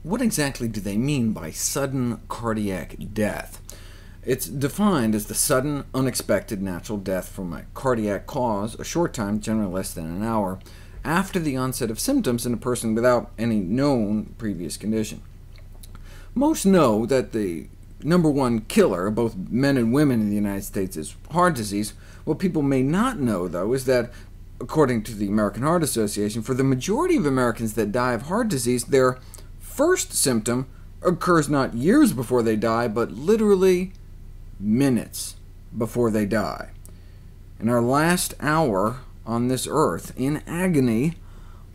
What exactly do they mean by sudden cardiac death? It's defined as the sudden, unexpected natural death from a cardiac cause, a short time, generally less than an hour, after the onset of symptoms in a person without any known previous condition. Most know that the #1 killer of both men and women in the United States is heart disease. What people may not know, though, is that, according to the American Heart Association, for the majority of Americans that die of heart disease, their first symptom occurs not years before they die, but literally minutes before they die. In our last hour on this earth, in agony,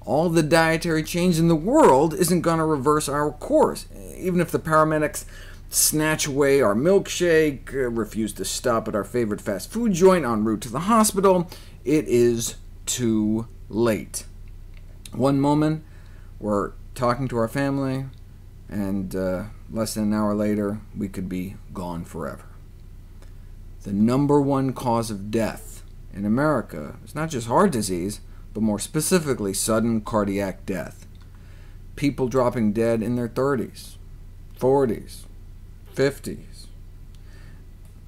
all the dietary change in the world isn't going to reverse our course. Even if the paramedics snatch away our milkshake, refuse to stop at our favorite fast food joint en route to the hospital, it is too late. One moment, we're talking to our family, and less than an hour later, we could be gone forever. The #1 cause of death in America is not just heart disease, but more specifically sudden cardiac death. People dropping dead in their 30s, 40s, 50s.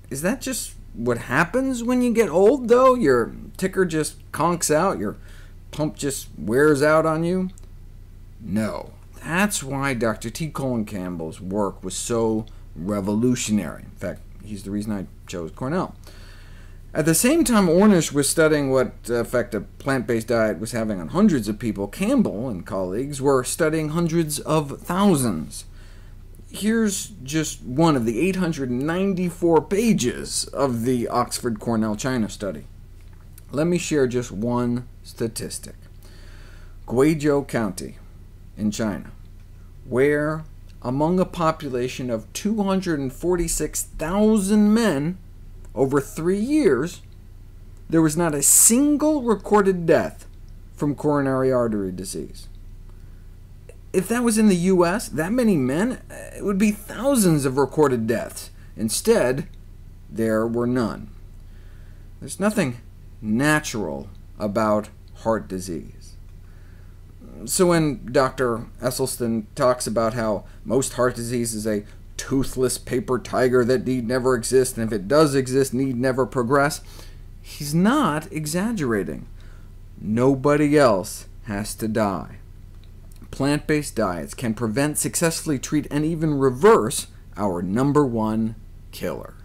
Is that just what happens when you get old, though? Your ticker just conks out, your pump just wears out on you? No. That's why Dr. T. Colin Campbell's work was so revolutionary. In fact, he's the reason I chose Cornell. At the same time Ornish was studying what effect a plant-based diet was having on hundreds of people, Campbell and colleagues were studying hundreds of thousands. Here's just one of the 894 pages of the Oxford-Cornell-China study. Let me share just one statistic. Guizhou County in China, where among a population of 246,000 men over 3 years, there was not a single recorded death from coronary artery disease. If that was in the U.S., that many men, it would be thousands of recorded deaths. Instead, there were none. There's nothing natural about heart disease. So when Dr. Esselstyn talks about how most heart disease is a toothless paper tiger that need never exist, and if it does exist, need never progress, he's not exaggerating. Nobody else has to die. Plant-based diets can prevent, successfully treat, and even reverse our #1 killer.